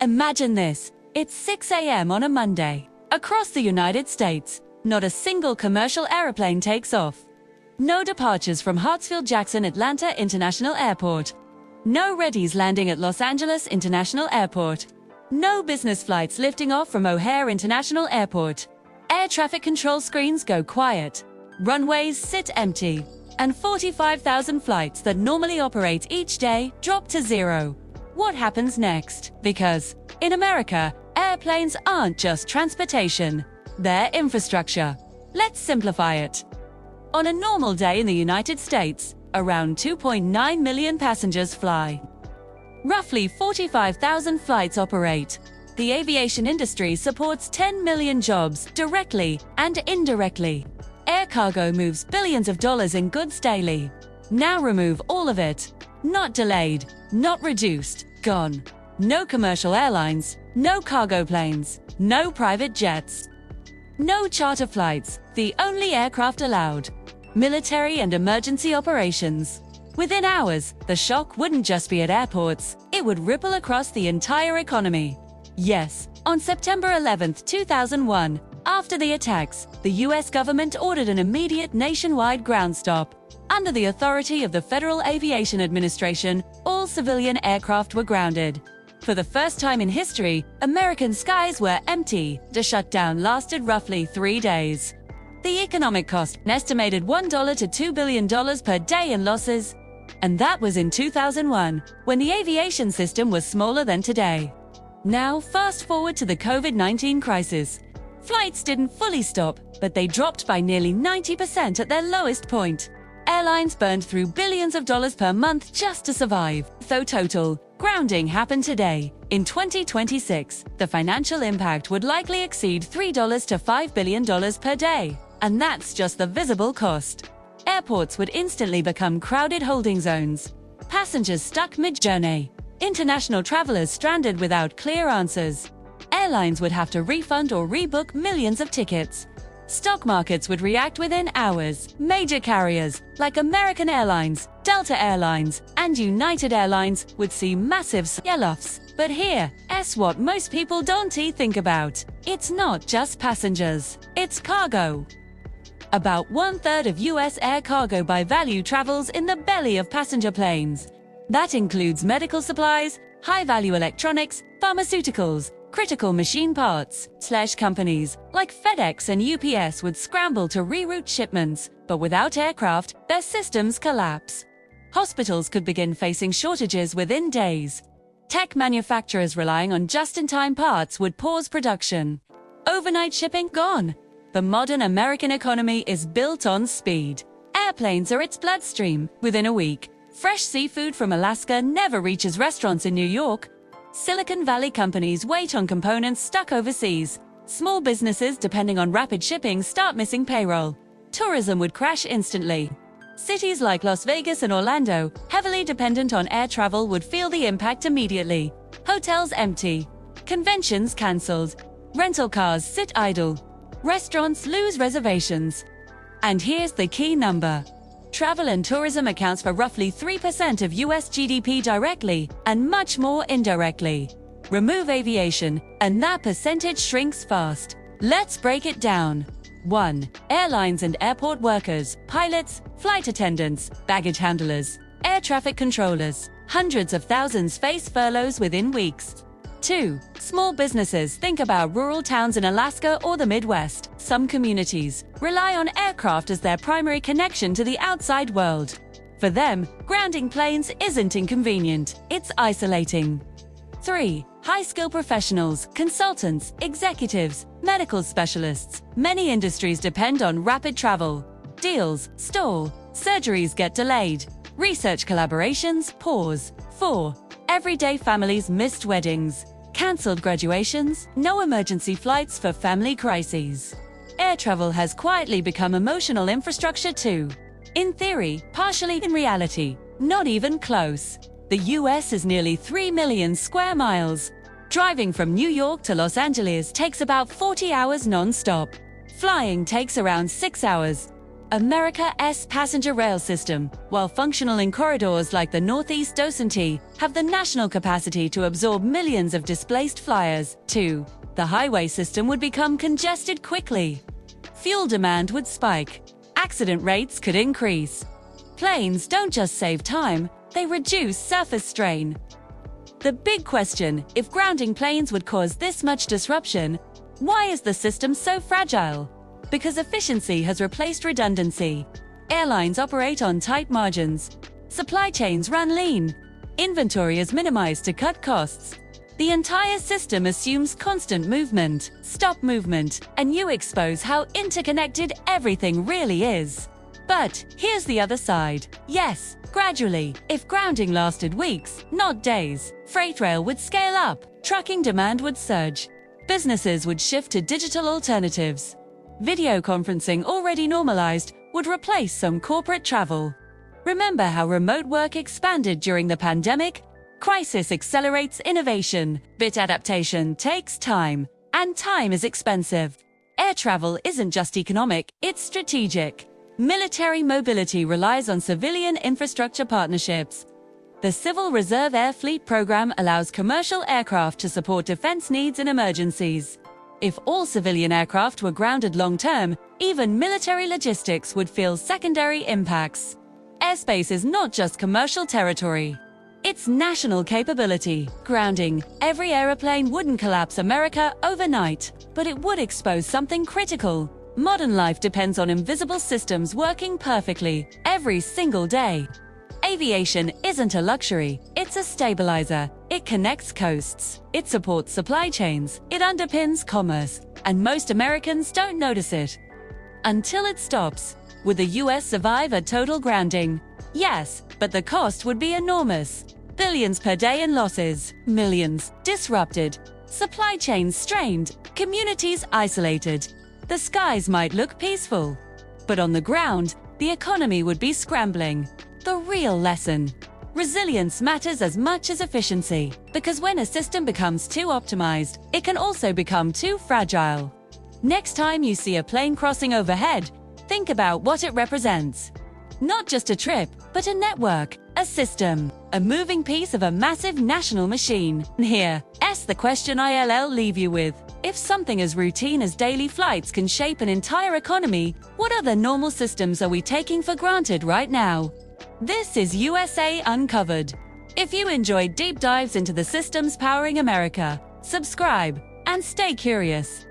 Imagine this. It's 6 a.m. on a Monday. Across the United States, not a single commercial airplane takes off. No departures from Hartsfield-Jackson Atlanta International Airport. No Reddy's landing at Los Angeles International Airport. No business flights lifting off from O'Hare International Airport. Air traffic control screens go quiet. Runways sit empty. And 45,000 flights that normally operate each day drop to zero. What happens next? Because, in America, airplanes aren't just transportation. They're infrastructure. Let's simplify it. On a normal day in the United States, around 2.9 million passengers fly. Roughly 45,000 flights operate. The aviation industry supports 10 million jobs directly and indirectly. Air cargo moves billions of dollars in goods daily. Now remove all of it. Not delayed, not reduced, gone. No commercial airlines, no cargo planes, no private jets. No charter flights, the only aircraft allowed. Military and emergency operations. Within hours, the shock wouldn't just be at airports, it would ripple across the entire economy. Yes, on September 11, 2001, after the attacks, the US government ordered an immediate nationwide ground stop. Under the authority of the Federal Aviation Administration, all civilian aircraft were grounded. For the first time in history, American skies were empty. The shutdown lasted roughly 3 days. The economic cost, an estimated $1 to $2 billion per day in losses. And that was in 2001, when the aviation system was smaller than today. Now, fast forward to the COVID-19 crisis. Flights didn't fully stop, but they dropped by nearly 90% at their lowest point. Airlines burned through billions of dollars per month just to survive. Though total grounding happened today, in 2026, the financial impact would likely exceed $3 to $5 billion per day. And that's just the visible cost. Airports would instantly become crowded holding zones. Passengers stuck mid-journey. International travelers stranded without clear answers. Airlines would have to refund or rebook millions of tickets. Stock markets would react within hours. Major carriers, like American Airlines, Delta Airlines, and United Airlines, would see massive sell-offs. But here's what most people don't think about. It's not just passengers, it's cargo. About 1/3 of US air cargo by value travels in the belly of passenger planes. That includes medical supplies, high-value electronics, pharmaceuticals, critical machine parts. Companies like FedEx and UPS would scramble to reroute shipments, but without aircraft, their systems collapse. Hospitals could begin facing shortages within days. Tech manufacturers relying on just-in-time parts would pause production. Overnight shipping gone. The modern American economy is built on speed. Airplanes are its bloodstream. Within a week, fresh seafood from Alaska never reaches restaurants in New York. Silicon Valley companies wait on components stuck overseas. Small businesses depending on rapid shipping start missing payroll. Tourism would crash instantly. Cities like Las Vegas and Orlando, heavily dependent on air travel, would feel the impact immediately. Hotels empty. Conventions cancelled. Rental cars sit idle. Restaurants lose reservations. And here's the key number. Travel and tourism accounts for roughly 3% of US GDP directly and much more indirectly. Remove aviation, and that percentage shrinks fast. Let's break it down. 1. Airlines and airport workers, pilots, flight attendants, baggage handlers, air traffic controllers. Hundreds of thousands face furloughs within weeks. 2. Small businesses. Think about rural towns in Alaska or the Midwest. Some communities rely on aircraft as their primary connection to the outside world. For them, grounding planes isn't inconvenient, it's isolating. 3. High-skill professionals, consultants, executives, medical specialists. Many industries depend on rapid travel. Deals stall, surgeries get delayed, research collaborations pause. 4. Everyday families. Missed weddings, cancelled graduations, no emergency flights for family crises. Air travel has quietly become emotional infrastructure too. In theory, partially in reality, not even close. The US is nearly 3 million square miles. Driving from New York to Los Angeles takes about 40 hours non-stop. Flying takes around 6 hours. America's passenger rail system, while functional in corridors like the Northeast Docente, have the national capacity to absorb millions of displaced flyers. 2. The highway system would become congested quickly. Fuel demand would spike. Accident rates could increase. Planes don't just save time, they reduce surface strain. The big question, if grounding planes would cause this much disruption, why is the system so fragile? Because efficiency has replaced redundancy. Airlines operate on tight margins. Supply chains run lean. Inventory is minimized to cut costs. The entire system assumes constant movement, stop movement, and you expose how interconnected everything really is. But here's the other side. Yes, gradually, if grounding lasted weeks, not days, freight rail would scale up, trucking demand would surge. Businesses would shift to digital alternatives. Video conferencing, already normalized, would replace some corporate travel. Remember how remote work expanded during the pandemic? Crisis accelerates innovation, but adaptation takes time, and time is expensive. Air travel isn't just economic, it's strategic. Military mobility relies on civilian infrastructure partnerships. The Civil Reserve Air Fleet program allows commercial aircraft to support defense needs in emergencies. If all civilian aircraft were grounded long-term, even military logistics would feel secondary impacts. Airspace is not just commercial territory. It's national capability. Grounding every airplane wouldn't collapse America overnight, but it would expose something critical. Modern life depends on invisible systems working perfectly every single day. Aviation isn't a luxury, it's a stabilizer. It connects coasts, it supports supply chains, it underpins commerce, and most Americans don't notice it. Until it stops. Would the US survive a total grounding? Yes, but the cost would be enormous. Billions per day in losses, millions disrupted, supply chains strained, communities isolated. The skies might look peaceful, but on the ground, the economy would be scrambling. The real lesson. Resilience matters as much as efficiency, because when a system becomes too optimized, it can also become too fragile. Next time you see a plane crossing overhead, think about what it represents. Not just a trip, but a network, a system, a moving piece of a massive national machine. Here's the question I'll leave you with. If something as routine as daily flights can shape an entire economy, what other normal systems are we taking for granted right now? This is USA Uncovered. If you enjoyed deep dives into the systems powering America, subscribe and stay curious.